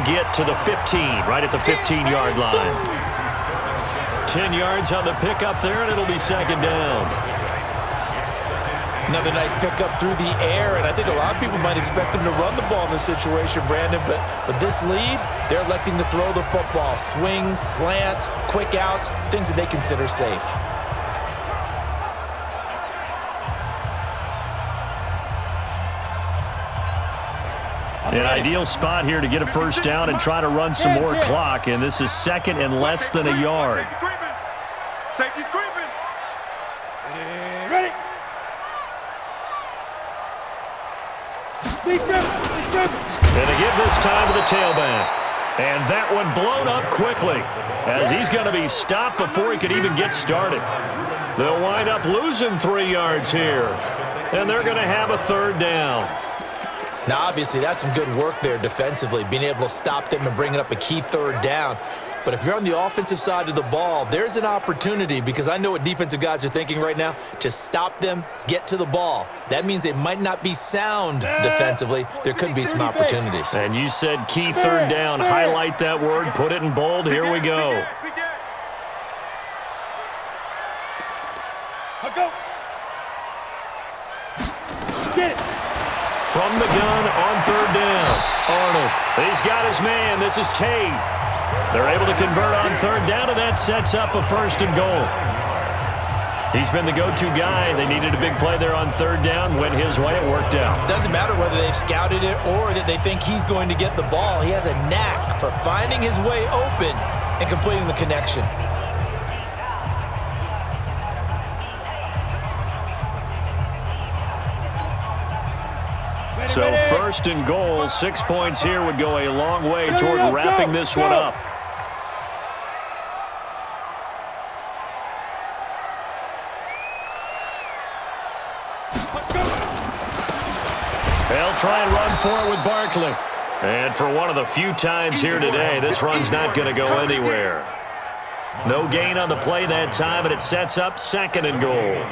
they'll get to the 15, right at the 15-yard line. 10 yards on the pickup there, and it'll be second down. Another nice pickup through the air, and I think a lot of people might expect them to run the ball in this situation, Brandon, but with this lead, they're electing to throw the football. Swings, slants, quick outs, things that they consider safe. An ideal spot here to get a first down and try to run some more clock, and this is second and less than a yard. Safety's creeping. Ready. And they give this time to the tailback. And that one blown up quickly as he's going to be stopped before he could even get started. They'll wind up losing 3 yards here. And they're going to have a third down. Now, obviously, that's some good work there defensively, being able to stop them and bringing up a key third down. But if you're on the offensive side of the ball, there's an opportunity, because I know what defensive guys are thinking right now. Just stop them, get to the ball. That means they might not be sound defensively. There could be some opportunities. And you said key third down. Highlight that word. Put it in bold. Here we go. Go. Get it. From the gun on third down. Arnold. He's got his man. This is Tate. They're able to convert on third down, and that sets up a first and goal. He's been the go-to guy. They needed a big play there on third down. Went his way. It worked out. Doesn't matter whether they've scouted it or that they think he's going to get the ball. He has a knack for finding his way open and completing the connection. So first and goal, 6 points here would go a long way toward wrapping this one up. They'll try and run for it with Barkley. And for one of the few times here today, this run's not going to go anywhere. No gain on the play that time, and it sets up second and goal.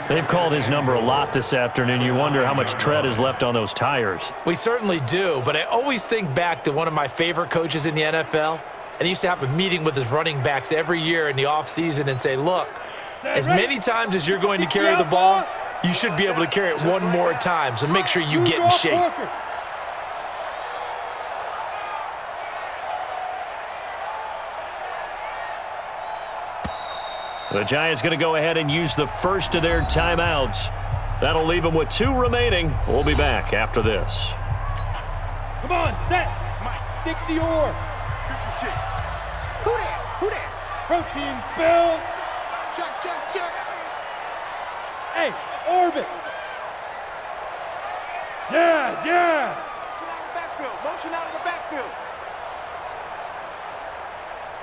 They've called his number a lot this afternoon. You wonder how much tread is left on those tires. We certainly do, but I always think back to one of my favorite coaches in the NFL, and he used to have a meeting with his running backs every year in the offseason and say, look, as many times as you're going to carry the ball, you should be able to carry it one more time, so make sure you get in shape. The Giants going to go ahead and use the first of their timeouts. That'll leave them with 2 remaining. We'll be back after this. Come on, set. 60 or 56. Who that? Who that? protein spill. Check, check, check. Hey, orbit. Yes, yes. Motion out of the backfield. Motion out of the backfield.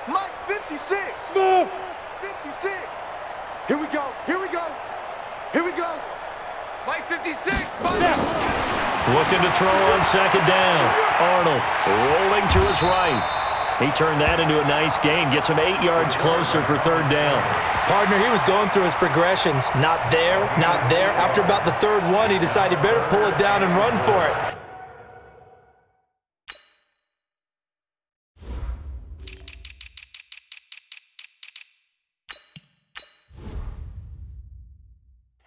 Mike 56. Smooth. 56. Here we go. Here we go. Here we go. Mike 56. Mike. Yeah. Looking to throw on second down. Arnold rolling to his right. He turned that into a nice gain. Gets him 8 yards closer for third down. Partner, he was going through his progressions. Not there, not there. After about the third one, he decided he better pull it down and run for it.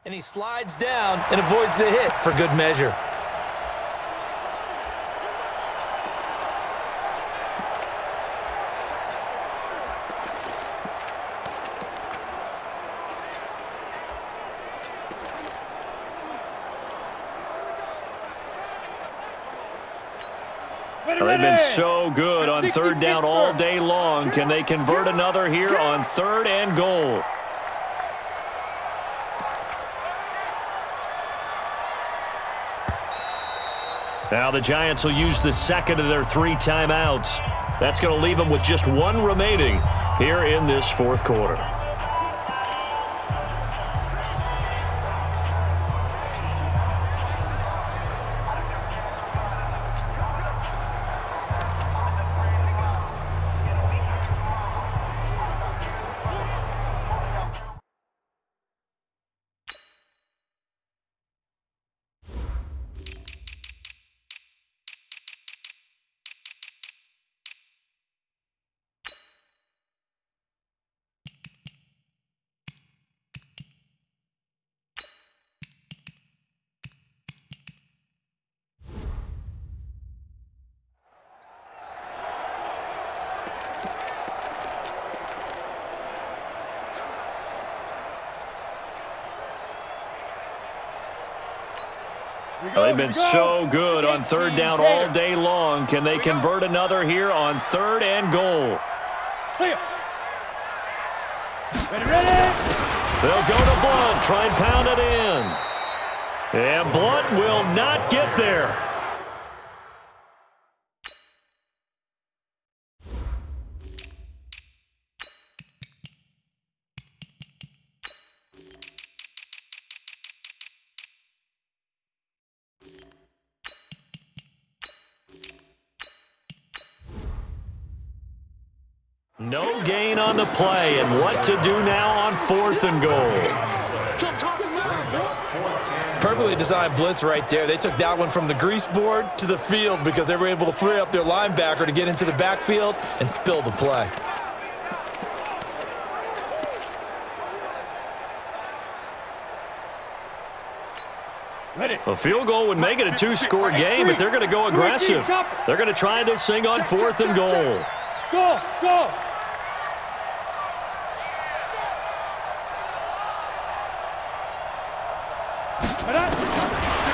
And he slides down and avoids the hit for good measure. They've been so good on third down all day long. Can they convert another here on third and goal? Now the Giants will use the second of their 3 timeouts. That's going to leave them with just 1 remaining here in this fourth quarter. Well, they've been so good on third down all day long. Can they convert another here on 3rd and goal? Clear. Ready. They'll go to Blunt, try and pound it in. And Blunt will not get there. No gain on the play, and what to do now on 4th and goal. Perfectly designed blitz right there. They took that one from the grease board to the field because they were able to free up their linebacker to get into the backfield and spill the play. Ready. A field goal would make it a 2-score game, but they're going to go aggressive. They're going to try this thing on 4th and goal. Go.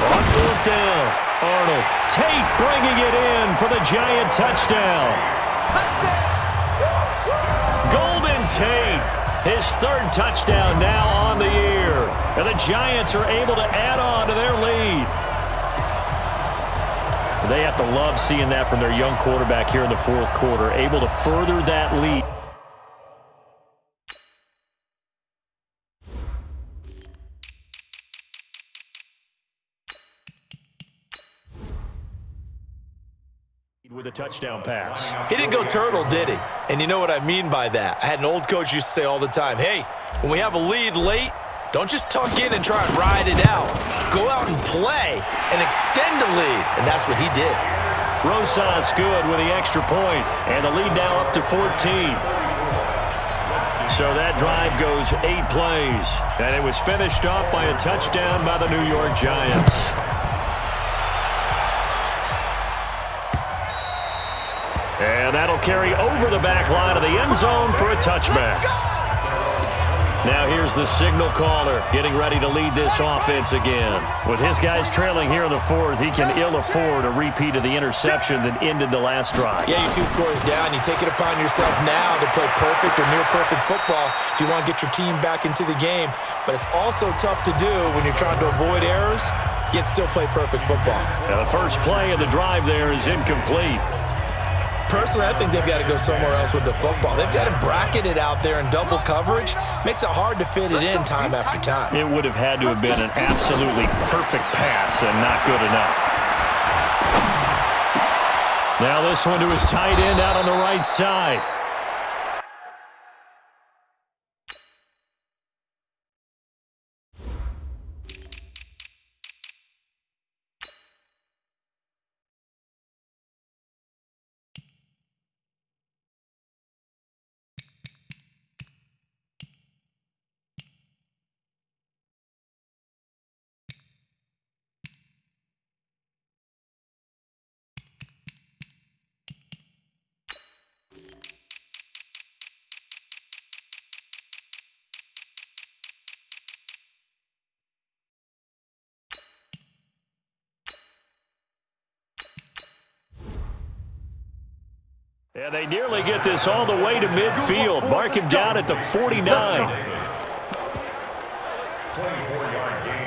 On 4th down, Arnold. Tate bringing it in for the Giant touchdown. Golden Tate, his 3rd touchdown now on the year. And the Giants are able to add on to their lead. They have to love seeing that from their young quarterback here in the 4th quarter, able to further that lead. With a touchdown pass. He didn't go turtle, did he? And you know what I mean by that. I had an old coach used to say all the time, hey, when we have a lead late, don't just tuck in and try and ride it out. Go out and play and extend the lead. And that's what he did. Rosas good with the extra point, and the lead now up to 14. So that drive goes 8 plays, and it was finished off by a touchdown by the New York Giants. And that'll carry over the back line of the end zone for a touchback. Now here's the signal caller getting ready to lead this offense again. With his guys trailing here in the 4th, he can ill afford a repeat of the interception that ended the last drive. Yeah, you're 2 scores down. You take it upon yourself now to play perfect or near perfect football if you want to get your team back into the game. But it's also tough to do when you're trying to avoid errors, yet still play perfect football. Now the first play of the drive there is incomplete. Personally, I think they've got to go somewhere else with the football. They've got to bracket it out there in double coverage. Makes it hard to fit it in time after time. It would have had to have been an absolutely perfect pass and not good enough. Now this one to his tight end out on the right side. And they nearly get this all the way to midfield. Mark him down at the 49.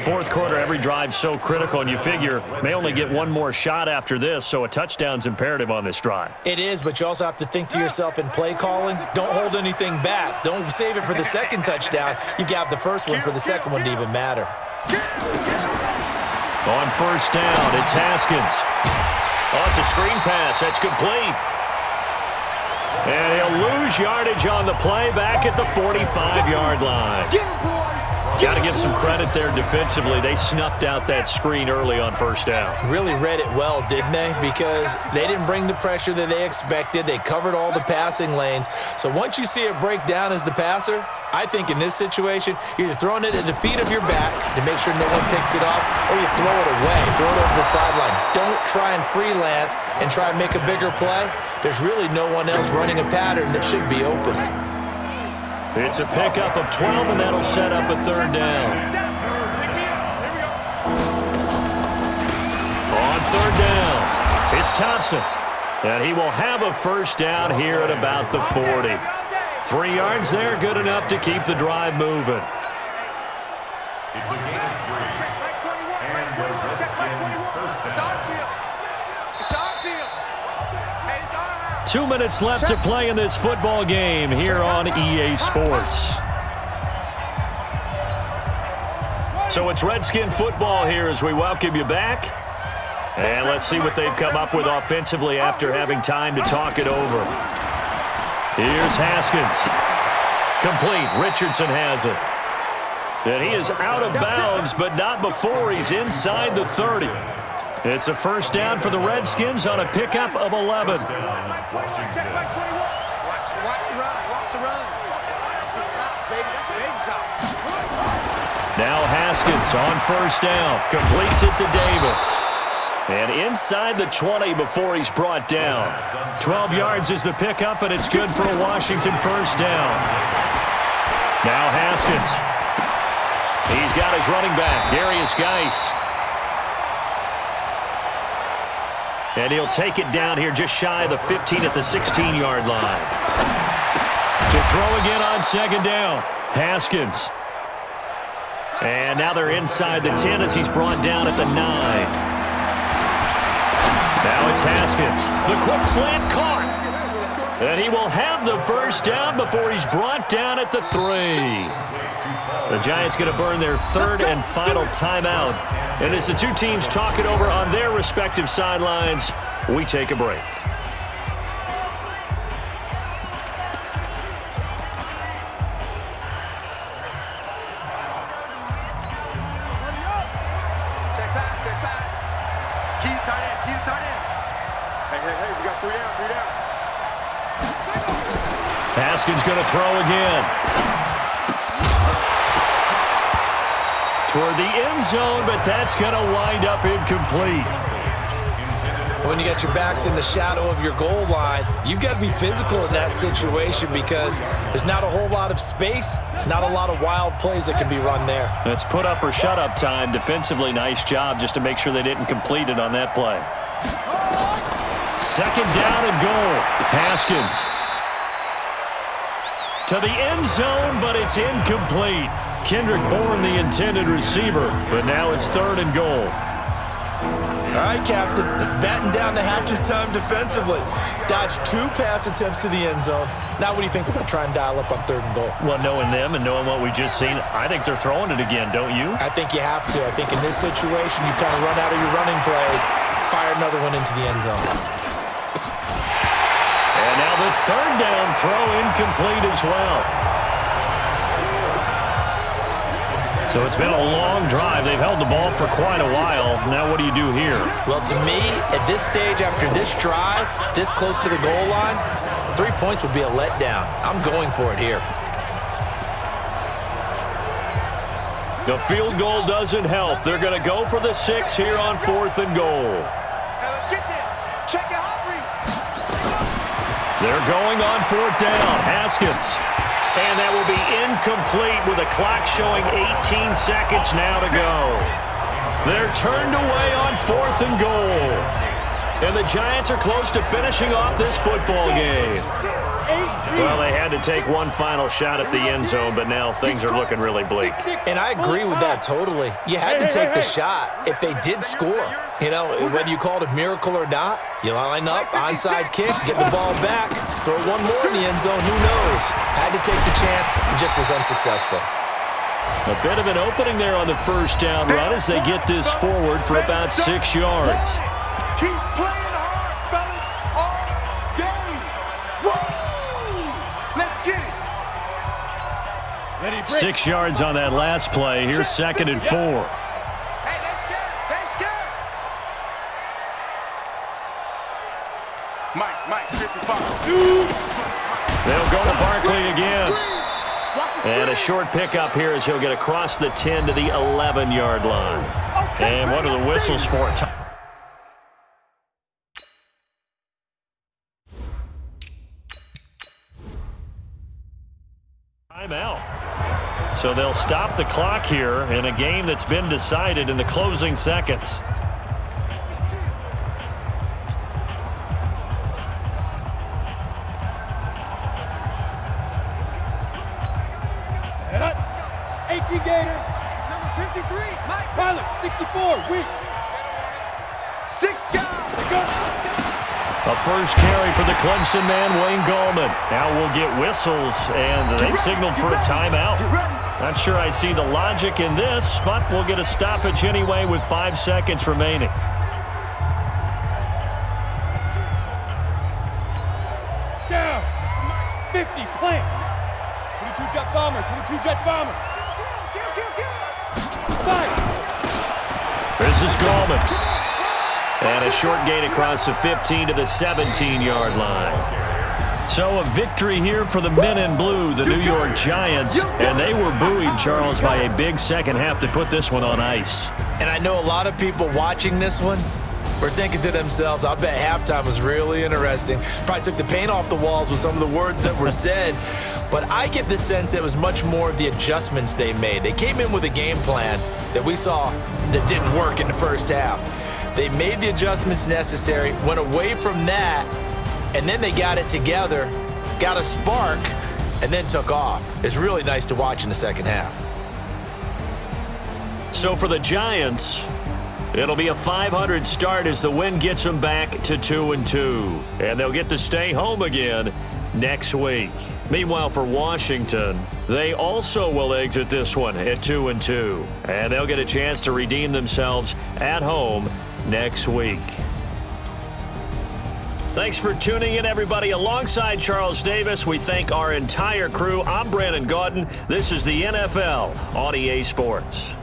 4th quarter, every drive's so critical, and you figure may only get one more shot after this, so a touchdown's imperative on this drive. It is, but you also have to think to yourself in play calling, don't hold anything back. Don't save it for the 2nd touchdown. You got the first one for the 2nd one to even matter. On 1st down, it's Haskins. Oh, it's a screen pass. That's complete. And he'll lose yardage on the play back at the 45-yard line. Got to give some credit there defensively. They snuffed out that screen early on 1st down. Really read it well, didn't they? Because they didn't bring the pressure that they expected. They covered all the passing lanes. So once you see it break down as the passer, I think in this situation, you're either throwing it at the feet of your back to make sure no one picks it up, or you throw it away, throw it over the sideline. Don't try and freelance and try and make a bigger play. There's really no one else running a pattern that should be open. It's a pickup of 12, and that'll set up a 3rd down. third down. It's Thompson. And he will have a first down here at about the 40. 3 yards there, good enough to keep the drive moving. It's a game of 3. And the Redskins first down. It's our field. Hey, it's our house. 2 minutes left to play in this football game here on EA Sports. So it's Redskin football here as we welcome you back. And let's see what they've come up with offensively after having time to talk it over. Here's Haskins. Complete. Richardson has it. And he is out of bounds, but not before he's inside the 30. It's a first down for the Redskins on a pickup of 11. Watch the run. Good shot, baby. That's a big shot. Now Haskins on first down. Completes it to Davis. And inside the 20 before he's brought down. 12 yards is the pickup, and it's good for a Washington first down. Now Haskins. He's got his running back, Darius Geis. And he'll take it down here just shy of the 15 at the 16-yard line. To throw again on second down. Haskins. And now they're inside the 10 as he's brought down at the 9. Now it's Haskins. The quick slant caught. And he will have the first down before he's brought down at the 3. The Giants going to burn their third and final timeout. And as the two teams talk it over on their respective sidelines, we take a break. Check back. Keep tight end. Hey, we got 3 down. Haskins going to throw again. Toward the end zone, but that's going to wind up incomplete. When you got your backs in the shadow of your goal line, you've got to be physical in that situation because there's not a whole lot of space, not a lot of wild plays that can be run there. It's put up or shut up time. Defensively, nice job just to make sure they didn't complete it on that play. Second down and goal. Haskins. To the end zone, but it's incomplete. Kendrick Bourne, the intended receiver, but now it's third and goal. All right, Captain, it's batten down the hatches time defensively. Dodged 2 pass attempts to the end zone. Now what do you think they're going to try and dial up on third and goal? Well, knowing them and knowing what we just seen, I think they're throwing it again, don't you? I think you have to. I think in this situation, you kind of run out of your running plays, fire another one into the end zone. And now the third down throw incomplete as well. So it's been a long drive. They've held the ball for quite a while. Now what do you do here? Well, to me, at this stage, after this drive, this close to the goal line, 3 points would be a letdown. I'm going for it here. The field goal doesn't help. They're going to go for the 6 here on 4th and goal. Hey, let's get there. Check the hot read. They're going on 4th down. Haskins. And that will be incomplete with the clock showing 18 seconds now to go. They're turned away on 4th and goal. And the Giants are close to finishing off this football game. Well, they had to take one final shot at the end zone, but now things are looking really bleak. And I agree with that totally. You had to take the shot if they did score. You know, whether you call it a miracle or not, you line up, onside kick, get the ball back, throw one more in the end zone, who knows? Had to take the chance, just was unsuccessful. A bit of an opening there on the first down run as they get this forward for about 6 yards. Keep playing hard, fellas. All day. Woo! Let's get it. 6 yards on that last play. Here's 2nd and 4. Hey, they scared. Mike, 55. They'll go to Barkley again. And a short pickup here as he'll get across the 10 to the 11-yard line. And what are the whistles for? Timeout. So they'll stop the clock here in a game that's been decided in the closing seconds. NYG Gator. Number 53, Mike. Pilot, 64, weak. 6 guys. Go. A first carry for the Clemson man, Wayne Gallman. Now we'll get whistles, and they've signaled for a timeout. Not sure I see the logic in this, but we'll get a stoppage anyway with 5 seconds remaining. Down. 50, plant. 22 jet bomber, 22 jet bomber. Fire. This is Gallman. And a short gain across the 15 to the 17-yard line. So a victory here for the men in blue, the New York Giants. And they were buoyed, Charles, by a big second half to put this one on ice. And I know a lot of people watching this one were thinking to themselves, I bet halftime was really interesting. Probably took the paint off the walls with some of the words that were said. But I get the sense it was much more of the adjustments they made. They came in with a game plan that we saw that didn't work in the first half. They made the adjustments necessary, went away from that, and then they got it together, got a spark, and then took off. It's really nice to watch in the second half. So for the Giants, it'll be a 500 start as the win gets them back to 2-2. And they'll get to stay home again next week. Meanwhile, for Washington, they also will exit this one at 2-2. And they'll get a chance to redeem themselves at home next week. Thanks for tuning in, everybody. Alongside Charles Davis, we thank our entire crew. I'm Brandon Gaudin. This is the NFL on EA Sports.